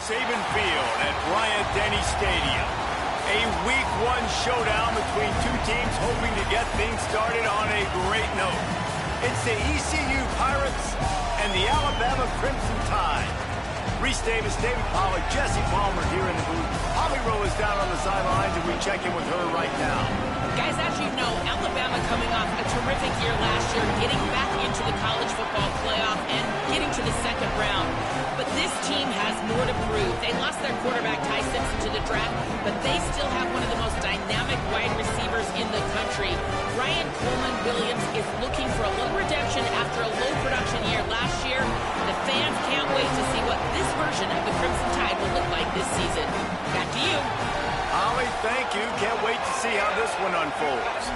Saban Field at Bryant-Denny Stadium. A Week 1 showdown between two teams hoping to get things started on a great note. It's the ECU Pirates and the Alabama Crimson Tide. Reese Davis, David Pollack, Jesse Palmer here in the booth. Holly Rowe is down on the sidelines, and we check in with her right now. Guys, as you know, Alabama coming off a terrific year last year, getting back into the college football playoff and getting to the second round. But this team has more to prove. They lost their quarterback, Ty Simpson, to the draft, but they still have one of the most dynamic wide receivers in the country. Ryan Coleman-Williams is looking for a little redemption after a low production year last year. The fans can't wait to see what this version of the Crimson Tide will look like this season. Back to you. Holly, thank you. Can't wait to see how this one unfolds.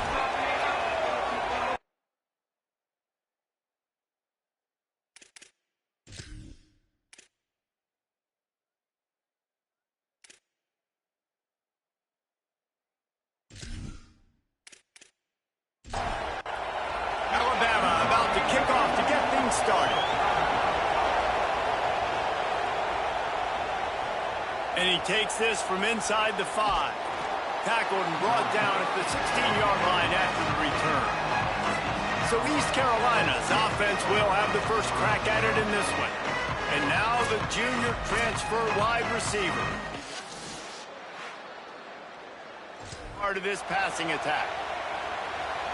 Alabama about to kick off to get things started. And he takes this from inside the 5. Tackled and brought down at the 16-yard line after the return. So East Carolina's offense will have the first crack at it in this one. And now the junior transfer wide receiver. Part of this passing attack.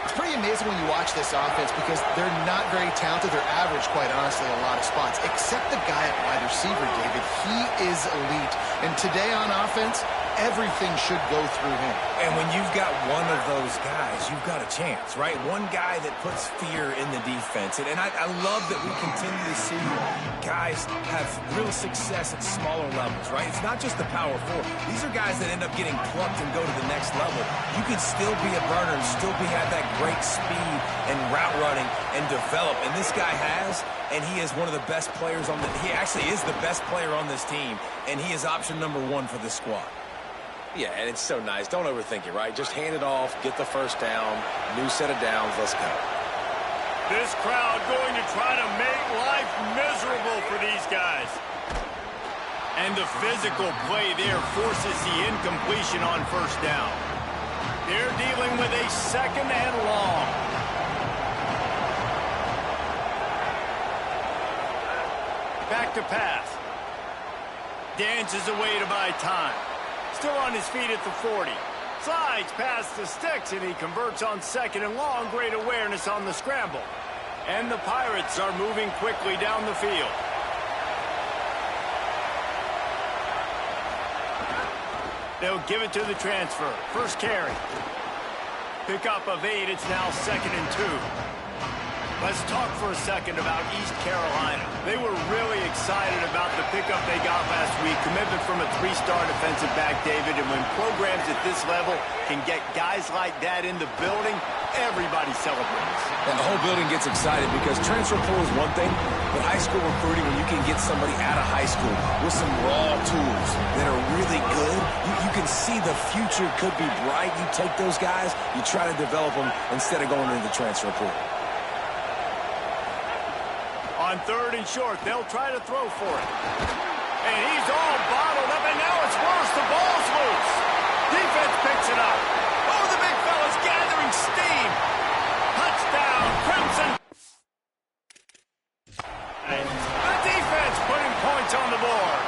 It's pretty amazing when you watch this offense because they're not very talented. They're average, quite honestly, in a lot of spots. Except the guy at wide receiver, David. He is elite. And today on offense, everything should go through him. And when you've got one of those guys, you've got a chance, right? One guy that puts fear in the defense. And I love that we continue to see guys have real success at smaller levels, right? It's not just the power 4. These are guys that end up getting plucked and go to the next level. You can still be a burner and still have that great speed and route running and develop. And this guy has, and he is one of the best players on he actually is the best player on this team, and he is option number 1 for this squad. Yeah, and it's so nice. Don't overthink it, right? Just hand it off, get the first down, new set of downs, let's go. This crowd going to try to make life miserable for these guys. And the physical play there forces the incompletion on first down. They're dealing with a second and long. Back to pass. Dances away to buy time. Still on his feet at the 40. Slides past the sticks, and he converts on second and long. Great awareness on the scramble. And the Pirates are moving quickly down the field. They'll give it to the transfer. First carry. Pickup of 8. It's now 2nd and 2. Let's talk for a second about East Carolina. They were really excited about the pickup they got last week. Commitment from a 3-star defensive back, David. And when programs at this level can get guys like that in the building, everybody celebrates. And the whole building gets excited because transfer portal is one thing, but high school recruiting, when you can get somebody out of high school with some raw tools that are really good, you can see the future could be bright. You take those guys, you try to develop them instead of going into the transfer portal. On 3rd and short, they'll try to throw for it. And he's all bottled up, and now it's worse. The ball's loose. Defense picks it up. Oh, the big fella's gathering steam. Touchdown, Crimson. The defense putting points on the board.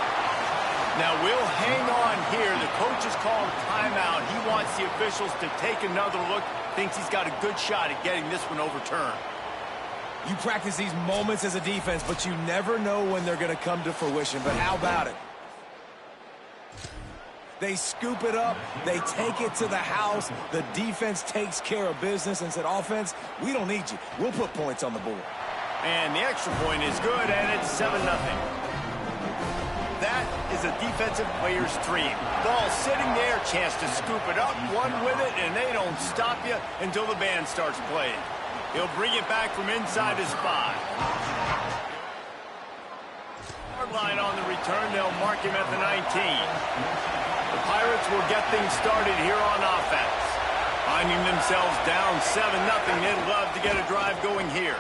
Now we'll hang on here. The coach has called timeout. He wants the officials to take another look. Thinks he's got a good shot at getting this one overturned. You practice these moments as a defense, but you never know when they're going to come to fruition. But how about it? They scoop it up. They take it to the house. The defense takes care of business and said, offense, we don't need you. We'll put points on the board. And the extra point is good, and it's 7-0. That is a defensive player's dream. Ball sitting there, chance to scoop it up, one with it, and they don't stop you until the band starts playing. He'll bring it back from inside his 5. Hard line on the return. They'll mark him at the 19. The Pirates will get things started here on offense. Finding themselves down 7-0. They'd love to get a drive going here.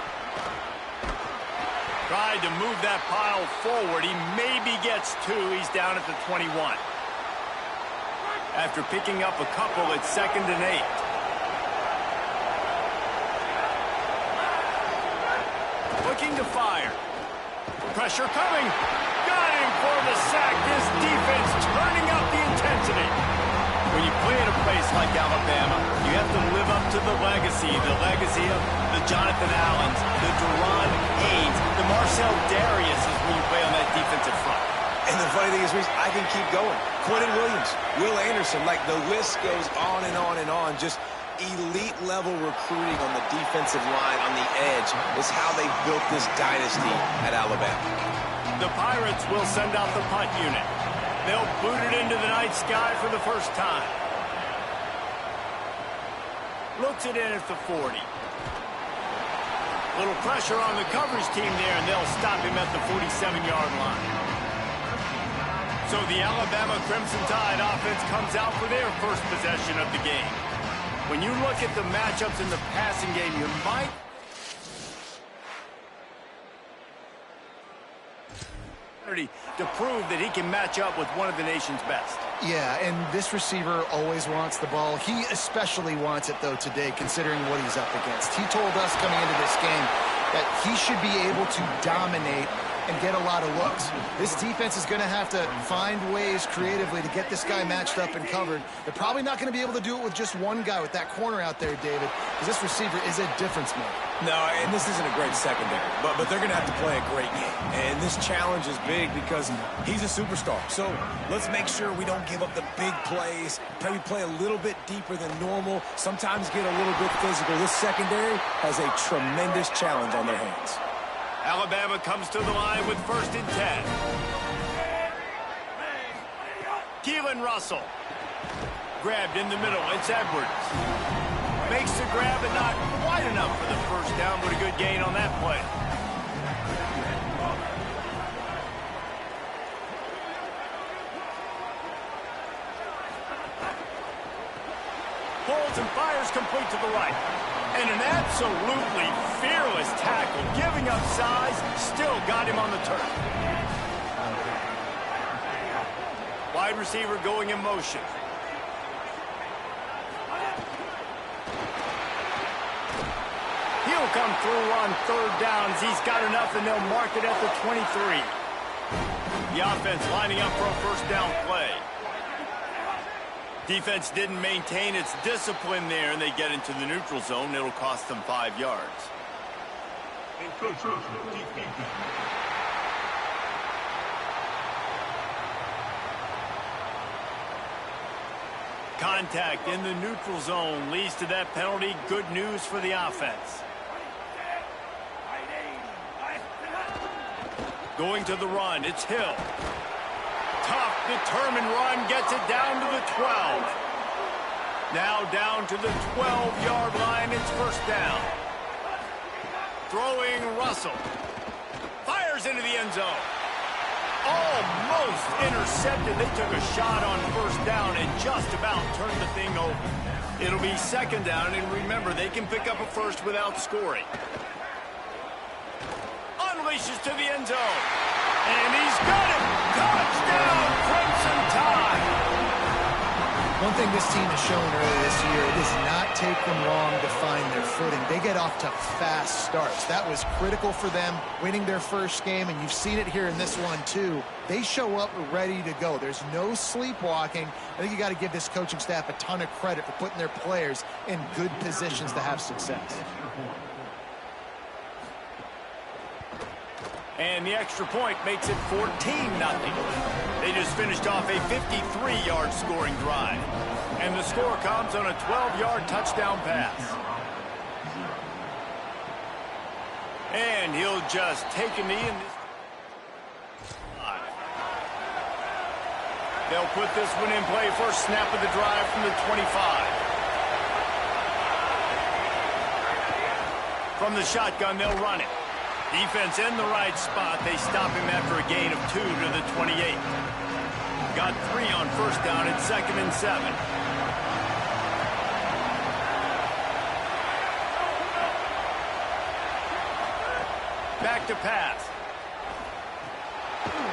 Tried to move that pile forward. He maybe gets 2. He's down at the 21. After picking up a couple, it's 2nd and 8. Looking to fire. Pressure coming. Got him for the sack. This defense turning up the intensity. When you play at a place like Alabama, you have to live up to the legacy of the Jonathan Allens, the Deron Haynes, the Marcel Darius is when you play on that defensive front. And the funny thing is, Reese, I can keep going. Quentin Williams, Will Anderson, like the list goes on and on and on. Just elite-level recruiting on the defensive line, on the edge, is how they built this dynasty at Alabama. The Pirates will send out the punt unit. They'll boot it into the night sky for the first time. Looks it in at the 40. Little pressure on the coverage team there, and they'll stop him at the 47-yard line. So the Alabama Crimson Tide offense comes out for their first possession of the game. When you look at the matchups in the passing game, you might to prove that he can match up with one of the nation's best. Yeah, and this receiver always wants the ball. He especially wants it, though, today, considering what he's up against. He told us coming into this game that he should be able to dominate and get a lot of looks. This defense is going to have to find ways creatively to get this guy matched up and covered. They're probably not going to be able to do it with just one guy, with that corner out there, David, because this receiver is a difference maker. No, and this isn't a great secondary, but they're going to have to play a great game. And this challenge is big because he's a superstar. So let's make sure we don't give up the big plays, maybe play a little bit deeper than normal, sometimes get a little bit physical. This secondary has a tremendous challenge on their hands. Alabama comes to the line with 1st and 10. Keelan Russell. Grabbed in the middle. It's Edwards. Makes the grab, but not quite enough for the first down, but a good gain on that play. Pulls and fires complete to the right. And an absolutely fearless tackle, giving up size, still got him on the turf. Wide receiver going in motion. He'll come through on 3rd downs. He's got enough, and they'll mark it at the 23. The offense lining up for a first down play. Defense didn't maintain its discipline there, and they get into the neutral zone. It'll cost them 5 yards. Contact in the neutral zone leads to that penalty. Good news for the offense. Going to the run, it's Hill. Tough, determined run, gets it down to the 12. Now down to the 12-yard line, it's first down. Throwing Russell. Fires into the end zone. Almost intercepted. They took a shot on first down and just about turned the thing over. It'll be 2nd down, and remember, they can pick up a first without scoring. Unleashes to the end zone. And he's got it. Touchdown, Crimson Tide. One thing this team has shown earlier this year, it does not take them long to find their footing. They get off to fast starts. That was critical for them, winning their first game, and you've seen it here in this one too. They show up ready to go. There's no sleepwalking. I think you got to give this coaching staff a ton of credit for putting their players in good positions to have success. And the extra point makes it 14-0. They just finished off a 53-yard scoring drive. And the score comes on a 12-yard touchdown pass. And he'll just take a knee in this. They'll put this one in play. First snap of the drive from the 25. From the shotgun, they'll run it. Defense in the right spot. They stop him after a gain of 2 to the 28. Got 3 on first down. It's 2nd and 7. Back to pass.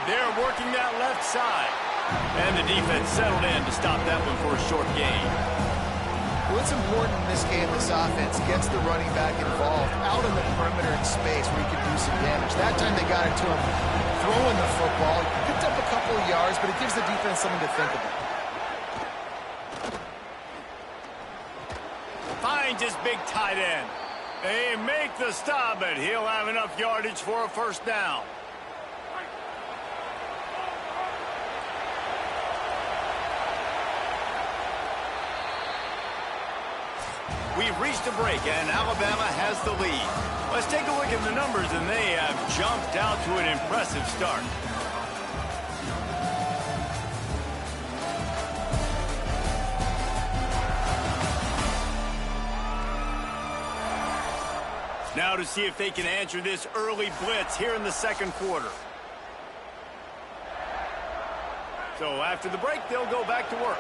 They're working that left side. And the defense settled in to stop that one for a short gain. Well, it's important in this game, this offense gets the running back involved out in the perimeter in space where he can do some damage. That time they got it to him throwing the football. He picked up a couple of yards, but it gives the defense something to think about. Finds his big tight end. They make the stop, but he'll have enough yardage for a first down. We've reached a break, and Alabama has the lead. Let's take a look at the numbers, and they have jumped out to an impressive start. Now to see if they can answer this early blitz here in the second quarter. So after the break, they'll go back to work.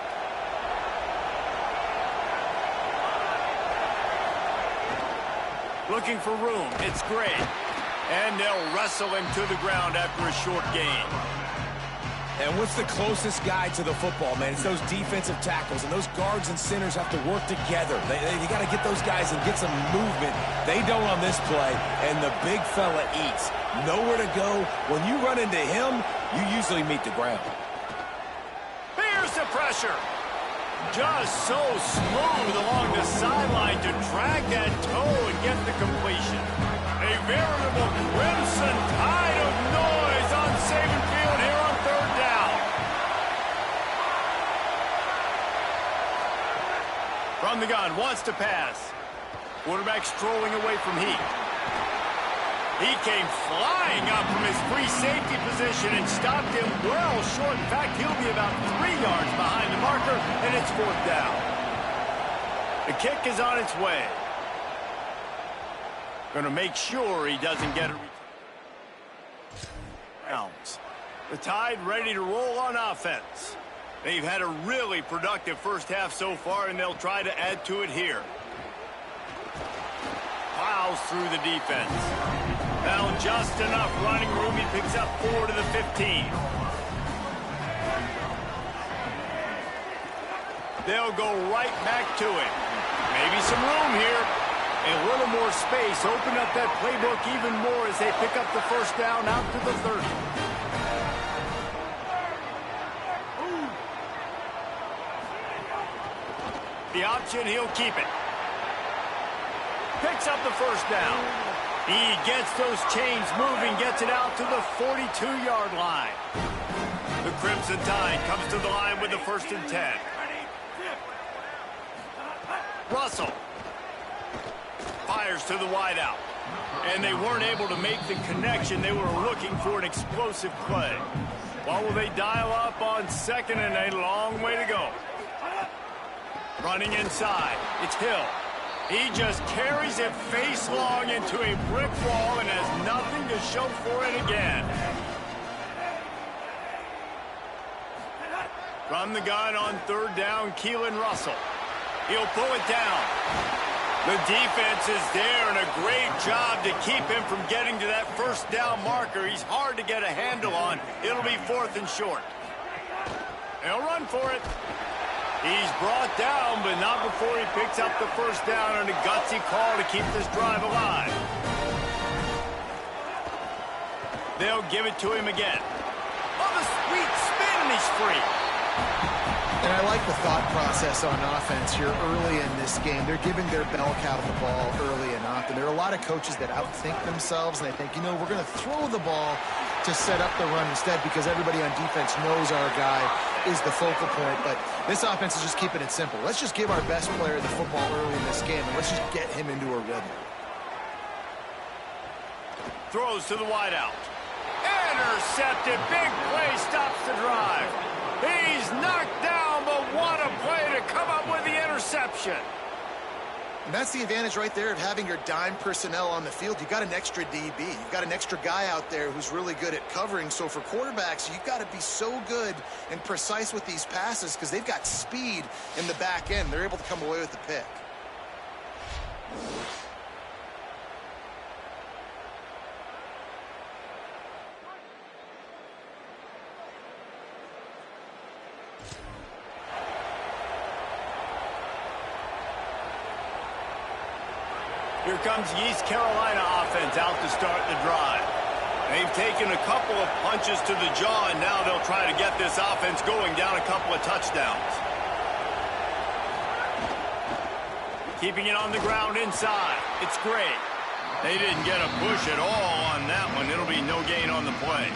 Looking for room. It's great. And they'll wrestle him to the ground after a short gain. And what's the closest guy to the football, man? It's those defensive tackles, and those guards and centers have to work together. You got to get those guys and get some movement. They don't on this play, and the big fella eats. Nowhere to go. When you run into him, you usually meet the ground. Here's the pressure. Just so smooth along the sideline to drag that toe and get the completion. A veritable crimson tide of noise on Saban Field here on third down. From the gun, wants to pass. Quarterback strolling away from Heat. He came flying up from his free safety position and stopped him well short. In fact, he'll be about 3 yards behind the marker, and it's fourth down. The kick is on its way. Going to make sure he doesn't get a return. The Tide ready to roll on offense. They've had a really productive first half so far, and they'll try to add to it here. Plows through the defense. Found just enough running room. He picks up 4 to the 15. They'll go right back to it. Maybe some room here. A little more space. Open up that playbook even more as they pick up the first down out to the 30. The option, he'll keep it. Picks up the first down. He gets those chains moving, gets it out to the 42-yard line. The Crimson Tide comes to the line with the 1st and 10. Russell fires to the wideout. And they weren't able to make the connection. They were looking for an explosive play. What will they dial up on 2nd and a long way to go? Running inside. It's Hill. He just carries it face long into a brick wall and has nothing to show for it again. From the gun on 3rd down, Keelan Russell. He'll pull it down. The defense is there, and a great job to keep him from getting to that first down marker. He's hard to get a handle on. It'll be 4th and short. They'll run for it. He's brought down, but not before he picks up the first down on a gutsy call to keep this drive alive. They'll give it to him again. Oh, the sweet spin, and he's free. And I like the thought process on offense here early in this game. They're giving their bell cow the ball early and often. There are a lot of coaches that outthink themselves, and they think, you know, we're going to throw the ball to set up the run instead because everybody on defense knows our guy is the focal point. But this offense is just keeping it simple. Let's just give our best player the football early in this game, and let's just get him into a rhythm. Throws to the wideout. Intercepted. Big play stops the drive. He's knocked down, but what a play to come up with the interception. And that's the advantage right there of having your dime personnel on the field. You've got an extra DB. You've got an extra guy out there who's really good at covering. So for quarterbacks, you've got to be so good and precise with these passes because they've got speed in the back end. They're able to come away with the pick. Here comes the East Carolina offense out to start the drive. They've taken a couple of punches to the jaw, and now they'll try to get this offense going down a couple of touchdowns. Keeping it on the ground inside. It's great. They didn't get a push at all on that one. It'll be no gain on the play.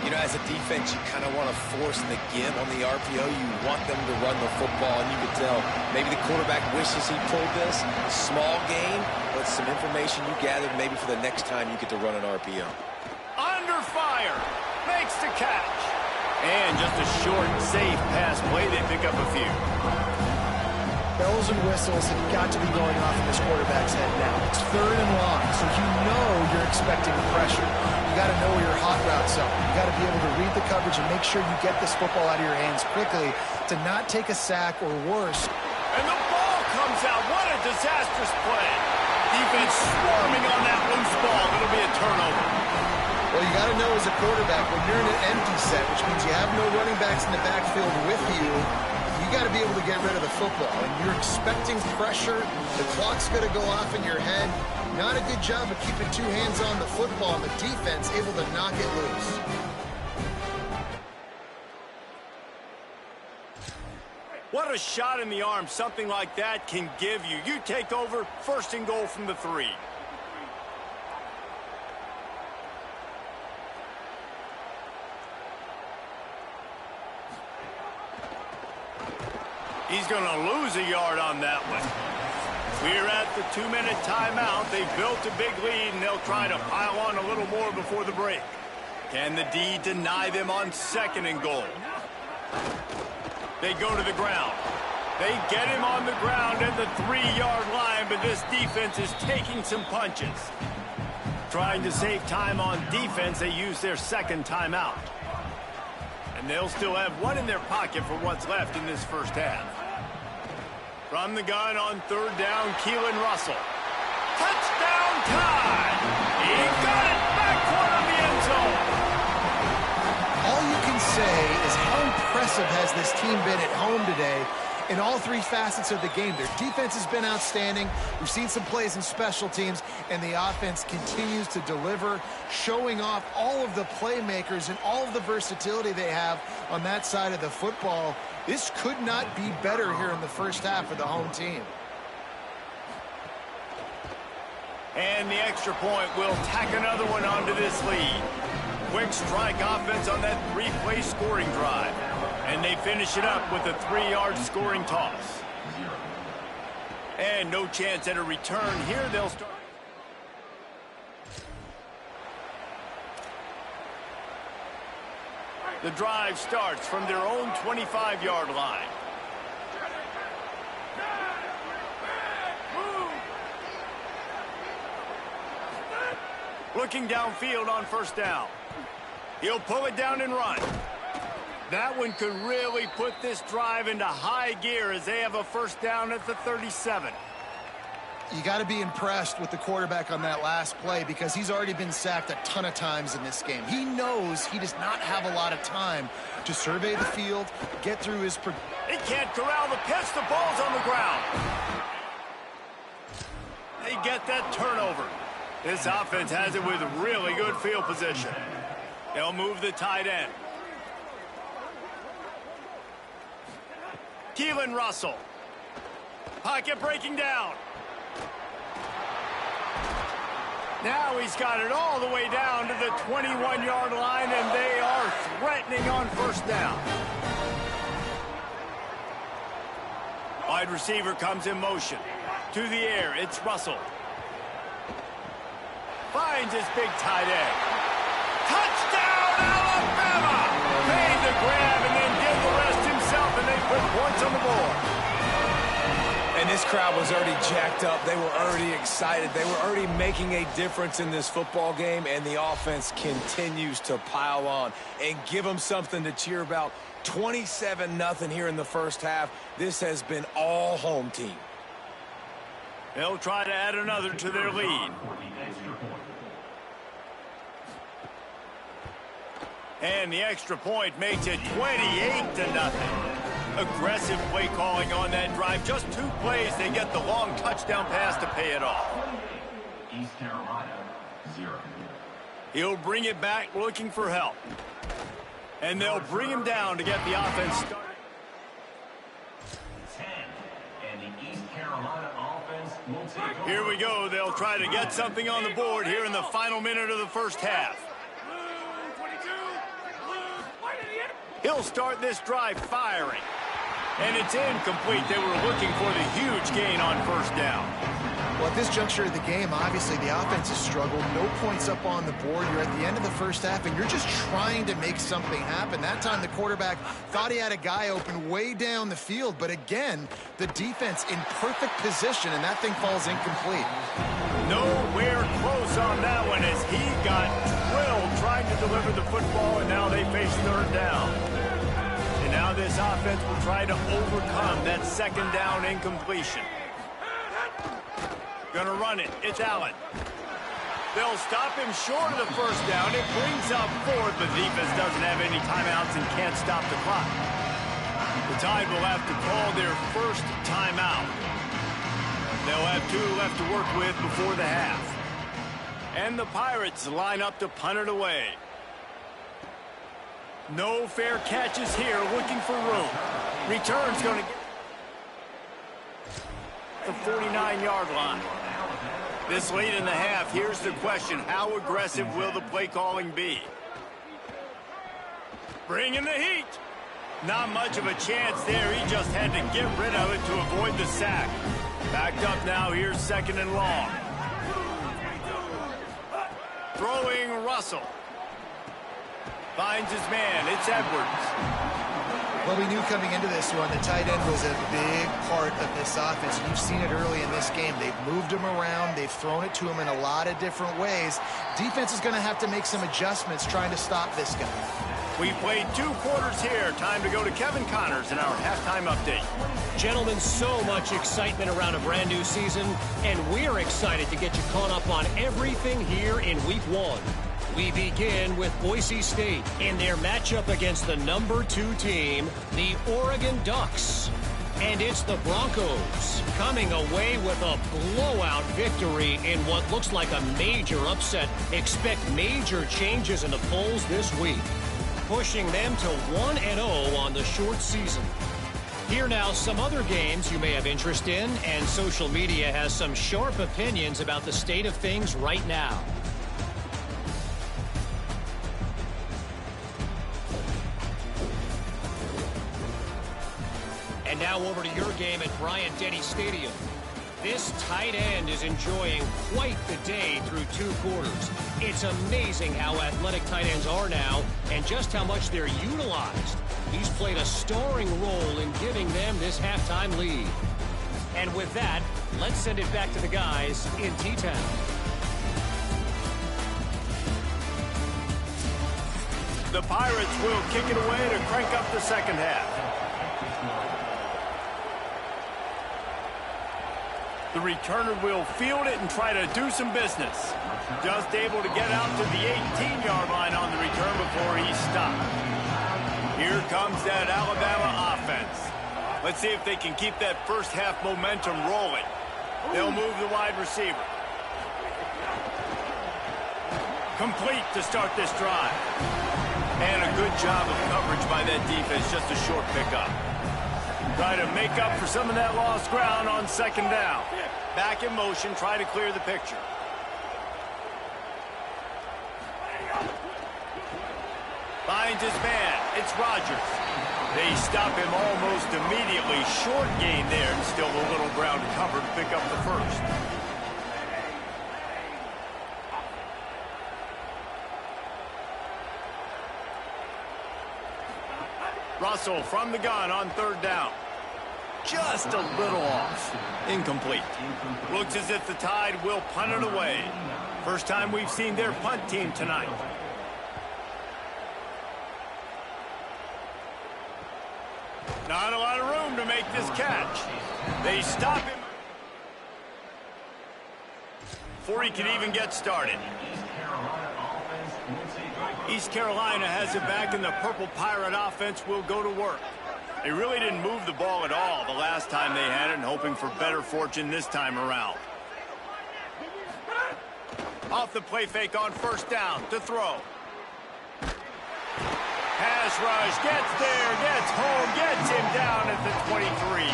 You know, as a defense, you kind of want to force the give on the RPO. You want them to run the football, and you can tell maybe the quarterback wishes he pulled this. Small gain, but some information you gathered maybe for the next time you get to run an RPO. Under fire. Makes the catch. And just a short, safe pass play. They pick up a few. Bells and whistles have got to be going off in this quarterback's head now. It's 3rd and long, so you know you're expecting pressure. You got to know where your hot routes are. You got to be able to read the coverage and make sure you get this football out of your hands quickly to not take a sack or worse. And the ball comes out. What a disastrous play. Defense swarming on that loose ball. It'll be a turnover. Well, you got to know as a quarterback, when you're in an empty set, which means you have no running backs in the backfield with you, you got to be able to get rid of the football. And you're expecting pressure. The clock's going to go off in your head. Not a good job of keeping 2 hands on the football, and the defense able to knock it loose. What a shot in the arm something like that can give you. You take over, 1st and goal from the 3. He's going to lose a yard on that one. We're at the 2-minute timeout. They've built a big lead, and they'll try to pile on a little more before the break. Can the D deny them on 2nd and goal? They go to the ground. They get him on the ground at the 3-yard line, but this defense is taking some punches. Trying to save time on defense, they use their 2nd timeout. And they'll still have one in their pocket for what's left in this first half. From the gun on 3rd down, Keelan Russell. Touchdown time! He got it back toward the end zone. All you can say is how impressive has this team been at home today in all 3 facets of the game. Their defense has been outstanding. We've seen some plays in special teams, and the offense continues to deliver, showing off all of the playmakers and all of the versatility they have on that side of the football. This could not be better here in the first half for the home team. And the extra point will tack another one onto this lead. Quick strike offense on that 3-play scoring drive. And they finish it up with a 3-yard scoring toss. And no chance at a return here. They'll start. The drive starts from their own 25-yard line. Looking downfield on 1st down. He'll pull it down and run. That one could really put this drive into high gear as they have a 1st down at the 37. You got to be impressed with the quarterback on that last play because he's already been sacked a ton of times in this game. He knows he does not have a lot of time to survey the field, get through his... He can't corral the pitch. The ball's on the ground. They get that turnover. This offense has it with really good field position. They'll move the tight end. Keelan Russell. Pocket breaking down. Now he's got it all the way down to the 21-yard line, and they are threatening on 1st down. Wide receiver comes in motion. To the air, it's Russell. Finds his big tight end. Touchdown, Alabama! Made the grab and then did the rest himself, and they put points on the board. And this crowd was already jacked up. They were already excited. They were already making a difference in this football game, and the offense continues to pile on and give them something to cheer about. 27-0 here in the first half. This has been all home team. They'll try to add another to their lead. And the extra point makes it 28-0. Aggressive play calling on that drive. Just 2 plays, they get the long touchdown pass to pay it off. East Carolina, 0. He'll bring it back looking for help. And they'll bring him down to get the offense started. 10, and the East Carolina offense will take over. Here we go. They'll try to get something on the board here in the final minute of the first half. He'll start this drive firing. And it's incomplete. They were looking for the huge gain on first down. Well, at this juncture of the game, obviously the offense has struggled. No points up on the board. You're at the end of the first half, and you're just trying to make something happen. That time the quarterback thought he had a guy open way down the field. But again, the defense in perfect position, and that thing falls incomplete. Nowhere close on that one as he got drilled trying to deliver the football, and now they face third down. And now this offense will try to overcome that second down incompletion. Gonna run it. It's Allen. They'll stop him short of the first down. It brings up fourth, but the defense doesn't have any timeouts and can't stop the clock. The Tide will have to call their first timeout. They'll have 2 left to work with before the half. And the Pirates line up to punt it away. No fair catches here, looking for room. Return's going to get the 49-yard line. This late in the half, here's the question. How aggressive will the play calling be? Bringing the heat. Not much of a chance there. He just had to get rid of it to avoid the sack. Backed up now. Here's second and long. Throwing Russell. Finds his man. It's Edwards. Well, we knew coming into this one, the tight end was a big part of this offense. You've seen it early in this game. They've moved him around. They've thrown it to him in a lot of different ways. Defense is going to have to make some adjustments trying to stop this guy. We played 2 quarters here. Time to go to Kevin Connors in our halftime update. Gentlemen, so much excitement around a brand new season, and we're excited to get you caught up on everything here in Week 1. We begin with Boise State in their matchup against the number 2 team, the Oregon Ducks. And it's the Broncos coming away with a blowout victory in what looks like a major upset. Expect major changes in the polls this week, pushing them to 1-0 on the short season. Here now, some other games you may have interest in, and social media has some sharp opinions about the state of things right now. And now over to your game at Bryant-Denny Stadium. This tight end is enjoying quite the day through 2 quarters. It's amazing how athletic tight ends are now and just how much they're utilized. He's played a starring role in giving them this halftime lead. And with that, let's send it back to the guys in T-Town. The Pirates will kick it away to crank up the second half. The returner will field it and try to do some business. Just able to get out to the 18-yard line on the return before he stopped. Here comes that Alabama offense. Let's see if they can keep that first half momentum rolling. They'll move the wide receiver. Complete to start this drive. And a good job of coverage by that defense, just a short pickup. Try to make up for some of that lost ground on second down. Back in motion, try to clear the picture. Finds his man. It's Rodgers. They stop him almost immediately. Short gain there, and still a little ground to cover to pick up the first. Russell from the gun on third down. Just a little off. Incomplete. Looks as if the Tide will punt it away. First time we've seen their punt team tonight. Not a lot of room to make this catch. They stop him before he can even get started. East Carolina has it back, and the Purple Pirate offense will go to work. They really didn't move the ball at all the last time they had it, and hoping for better fortune this time around. Off the play fake on first down to throw. Pass rush, gets there, gets home, gets him down at the 23.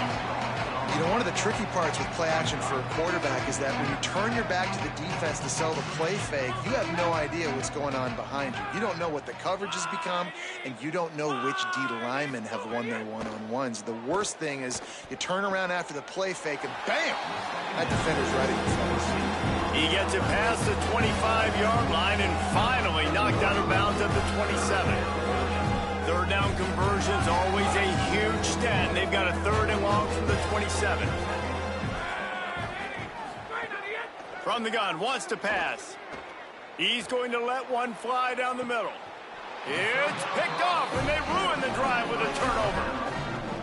You know, one of the tricky parts with play action for a quarterback is that when you turn your back to the defense to sell the play fake, you have no idea what's going on behind you. You don't know what the coverage has become, and you don't know which D linemen have won their one-on-ones. The worst thing is you turn around after the play fake, and bam! That defender's right in your face. He gets it past the 25-yard line and finally knocked out of bounds at the 27. Third down conversion's always a huge stat. They've got a third and long from the 27. From the gun, wants to pass. He's going to let one fly down the middle. It's picked off, and they ruin the drive with a turnover.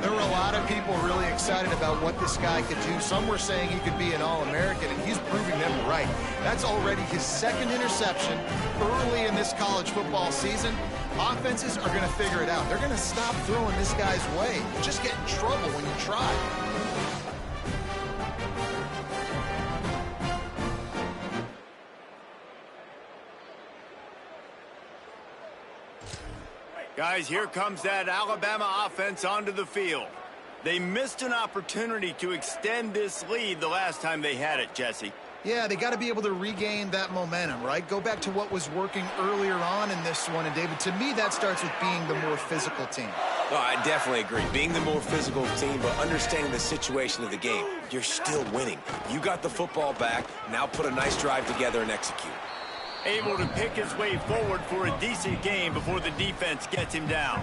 There were a lot of people really excited about what this guy could do. Some were saying he could be an All-American, and he's proving them right. That's already his second interception early in this college football season. Offenses are going to figure it out. They're going to stop throwing this guy's way. You just get in trouble when you try. Guys, here comes that Alabama offense onto the field. They missed an opportunity to extend this lead the last time they had it, Jesse. Yeah, they got to be able to regain that momentum, right? Go back to what was working earlier on in this one. And, David, to me, that starts with being the more physical team. No, I definitely agree. Being the more physical team, but understanding the situation of the game. You're still winning. You got the football back. Now put a nice drive together and execute. Able to pick his way forward for a decent game before the defense gets him down.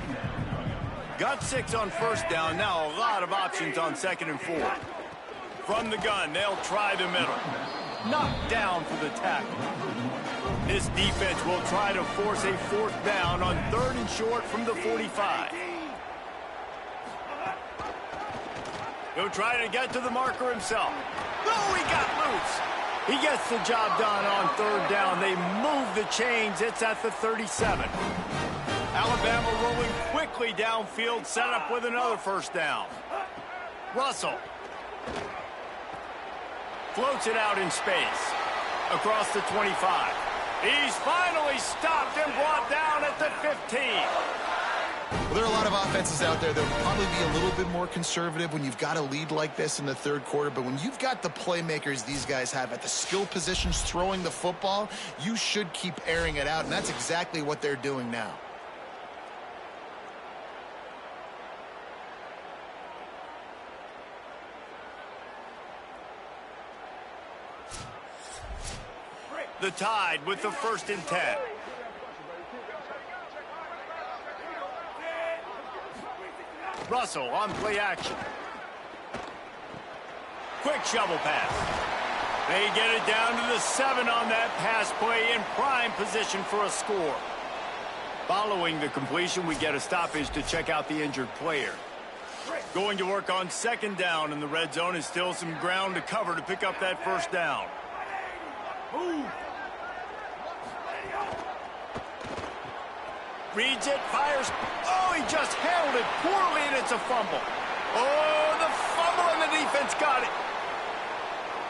Got 6 on first down. Now a lot of options on 2nd and 4. From the gun, they'll try the middle. Knocked down for the tackle. This defense will try to force a 4th down on 3rd and short from the 45. He'll try to get to the marker himself. Oh, he got loose. He gets the job done on 3rd down. They move the chains. It's at the 37. Alabama rolling quickly downfield, set up with another 1st down. Russell floats it out in space across the 25. He's finally stopped and brought down at the 15. Well, there are a lot of offenses out there that will probably be a little bit more conservative when you've got a lead like this in the 3rd quarter. But when you've got the playmakers these guys have at the skill positions throwing the football, you should keep airing it out. And that's exactly what they're doing now. The Tide with the 1st and 10. Russell on play action. Quick shovel pass. They get it down to the 7 on that pass play in prime position for a score. Following the completion, we get a stoppage to check out the injured player. Going to work on 2nd down in the red zone is still some ground to cover to pick up that 1st down. Reads it, fires. Oh, he just handled it poorly, and it's a fumble. Oh, the fumble, and the defense got it.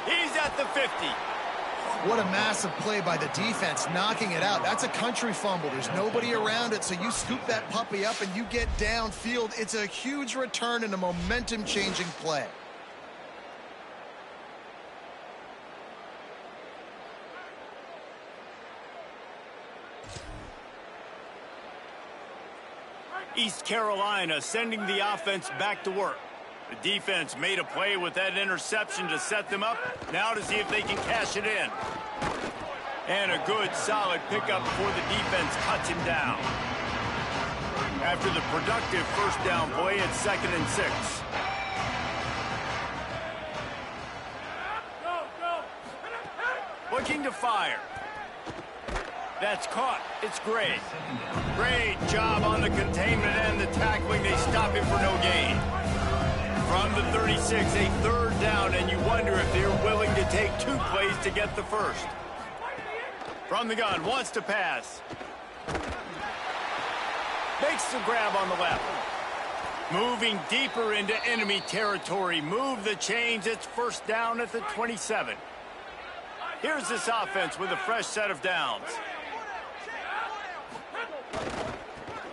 He's at the 50. What a massive play by the defense, knocking it out. That's a country fumble. There's nobody around it, so you scoop that puppy up and you get downfield. It's a huge return and a momentum-changing play. East Carolina sending the offense back to work. The defense made a play with that interception to set them up. Now to see if they can cash it in. And a good, solid pickup before the defense cuts him down. After the productive 1st down play, it's 2nd and 6. Looking to fire. That's caught. It's Gray. Great job on the containment and the tackling. They stop him for no gain. From the 36, a 3rd down, and you wonder if they're willing to take 2 plays to get the 1st. From the gun, wants to pass. Makes the grab on the left. Moving deeper into enemy territory. Move the chains. It's first down at the 27. Here's this offense with a fresh set of downs.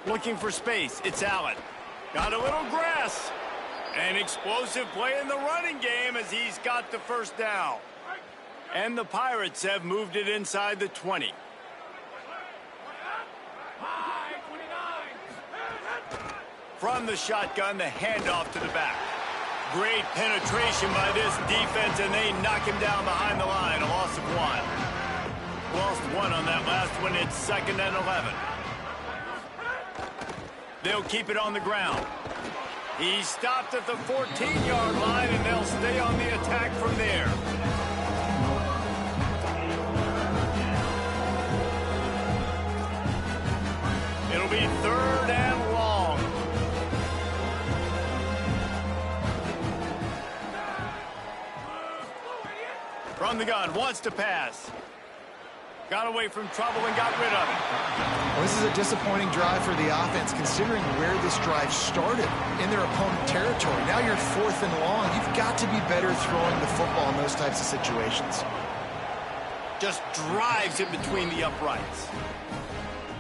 Looking for space. It's Allen. Got a little grass. An explosive play in the running game as he's got the first down. And the Pirates have moved it inside the 20. From the shotgun, the handoff to the back. Great penetration by this defense, and they knock him down behind the line. A loss of 1. Lost 1 on that last one. It's 2nd and 11. They'll keep it on the ground. He stopped at the 14-yard line, and they'll stay on the attack from there. It'll be 3rd and long. From the gun, wants to pass. Got away from trouble and got rid of it. Well, this is a disappointing drive for the offense, considering where this drive started, in their opponent territory. Now you're 4th and long. You've got to be better throwing the football in those types of situations. Just drives it between the uprights.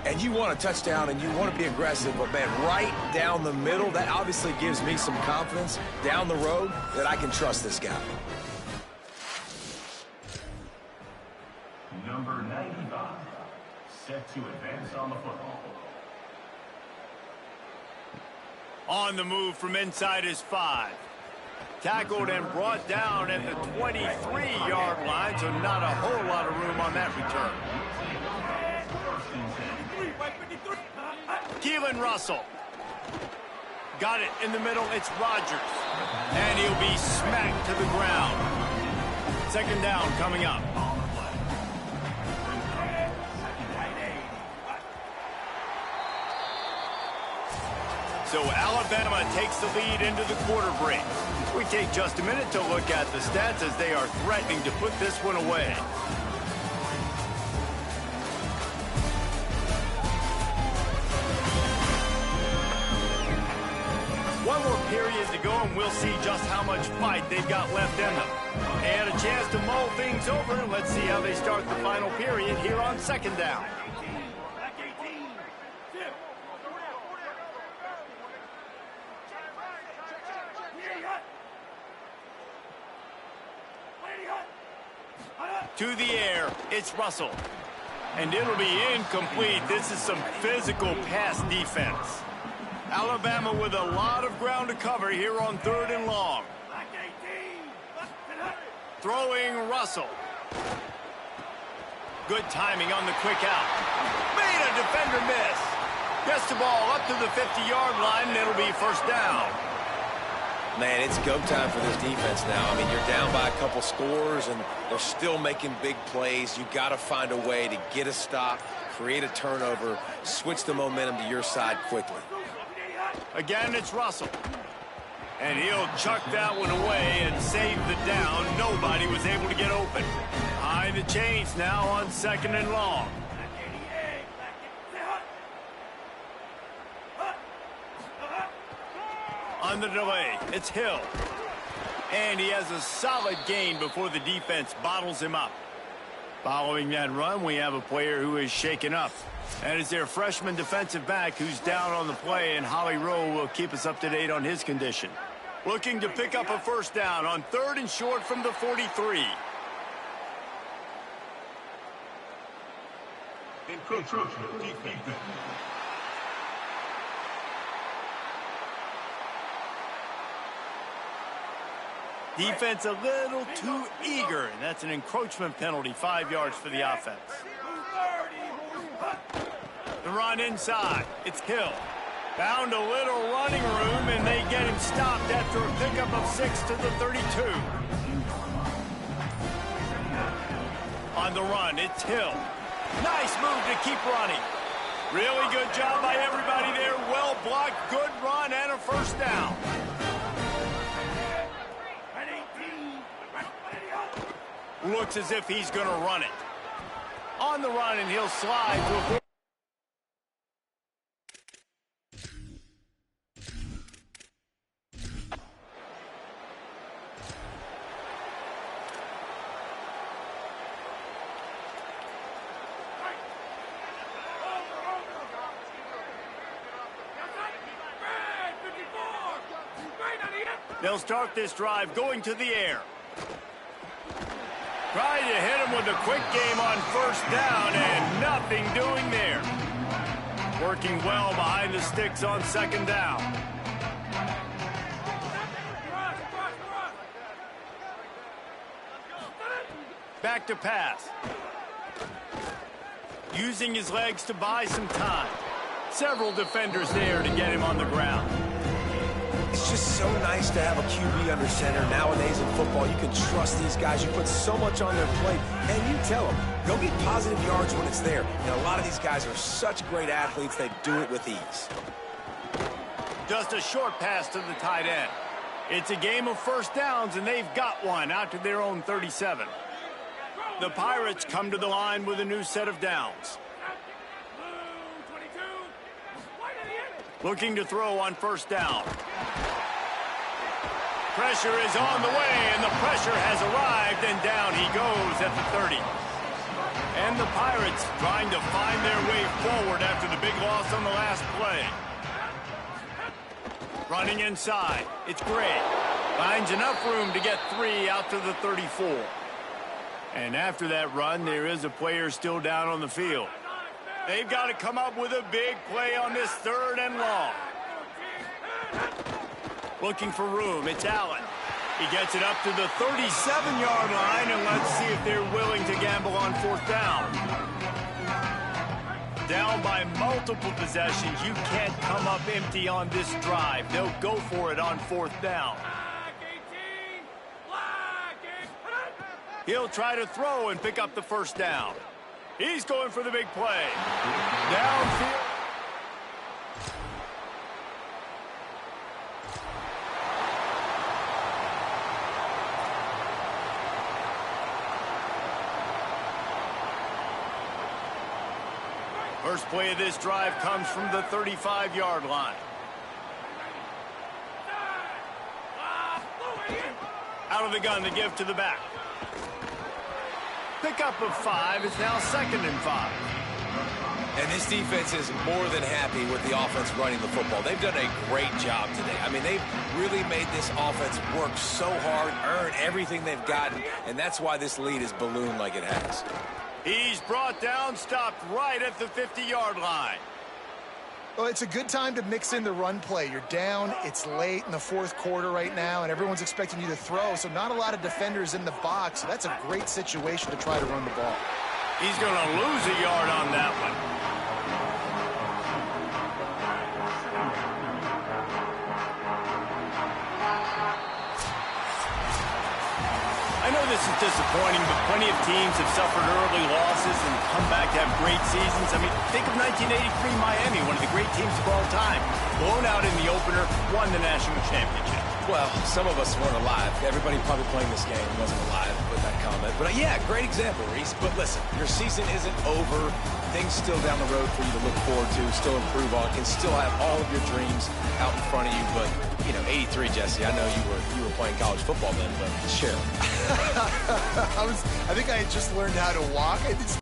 And you want a touchdown and you want to be aggressive, but man, right down the middle, that obviously gives me some confidence down the road that I can trust this guy. Number 95, set to advance on the football. On the move from inside his 5. Tackled and brought down at the 23-yard line, so not a whole lot of room on that return. Keelan Russell. Got it in the middle. It's Rodgers. And he'll be smacked to the ground. 2nd down coming up. So Alabama takes the lead into the quarter break. We take just a minute to look at the stats as they are threatening to put this one away. One more period to go, and we'll see just how much fight they've got left in them. They had a chance to mull things over. Let's see how they start the final period here on 2nd down. To the air, it's Russell. And it'll be incomplete. This is some physical pass defense. Alabama with a lot of ground to cover here on 3rd and long. Throwing Russell. Good timing on the quick out. Made a defender miss. Gets the ball up to the 50-yard line, and it'll be first down. Man, it's go time for this defense now. I mean, you're down by a couple scores, and they're still making big plays. You've got to find a way to get a stop, create a turnover, switch the momentum to your side quickly. Again, it's Russell. And he'll chuck that one away and save the down. Nobody was able to get open. High the chains now on 2nd and long. On the delay, it's Hill. And he has a solid gain before the defense bottles him up. Following that run, we have a player who is shaken up. That is their freshman defensive back who's down on the play, and Holly Rowe will keep us up to date on his condition. Looking to pick up a first down on 3rd and short from the 43. Encroachment defense. Defense a little too eager, and that's an encroachment penalty, 5 yards for the offense. The run inside, it's Hill. Found a little running room, and they get him stopped after a pickup of 6 to the 32. On the run, it's Hill. Nice move to keep running. Really good job by everybody there. Well blocked, good run, and a first down. Looks as if he's going to run it. On the run, and he'll slide to a They'll start this drive going to the air. Trying to hit him with a quick game on first down, and nothing doing there. Working well behind the sticks on second down. Back to pass. Using his legs to buy some time. Several defenders there to get him on the ground. It's just so nice to have a QB under center. Nowadays in football, you can trust these guys. You put so much on their plate, and you tell them, go get positive yards when it's there. And a lot of these guys are such great athletes, they do it with ease. Just a short pass to the tight end. It's a game of first downs, and they've got one out to their own 37. The Pirates come to the line with a new set of downs. Looking to throw on first down. Pressure is on the way, and the pressure has arrived, and down he goes at the 30. And the Pirates trying to find their way forward after the big loss on the last play. Running inside. It's Gray. Finds enough room to get 3 out to the 34. And after that run, there is a player still down on the field. They've got to come up with a big play on this 3rd and long. Looking for room. It's Allen. He gets it up to the 37-yard line, and let's see if they're willing to gamble on 4th down. Down by multiple possessions. You can't come up empty on this drive. They'll go for it on 4th down. He'll try to throw and pick up the first down. He's going for the big play. Downfield. First play of this drive comes from the 35-yard line. Out of the gun to give to the back. Pickup of 5 is now 2nd and 5. And this defense is more than happy with the offense running the football. They've done a great job today. I mean, they've really made this offense work so hard, earn everything they've gotten, and that's why this lead is ballooned like it has. He's brought down, stopped right at the 50-yard line. Well, it's a good time to mix in the run play. You're down, it's late in the 4th quarter right now, and everyone's expecting you to throw, so not a lot of defenders in the box. So that's a great situation to try to run the ball. He's going to lose a yard on that one. I know this is disappointing, but plenty of teams have suffered early losses and come back to have great seasons. I mean, think of 1983 Miami, one of the great teams of all time. Blown out in the opener, won the national championship. Well, some of us weren't alive. Everybody probably playing this game wasn't alive with that comment. But yeah, great example, Reese. But listen, your season isn't over. Things still down the road for you to look forward to, still improve on, can still have all of your dreams out in front of you. But, you know, 83, Jesse, I know you were playing college football then, but share. I think I had just learned how to walk. It's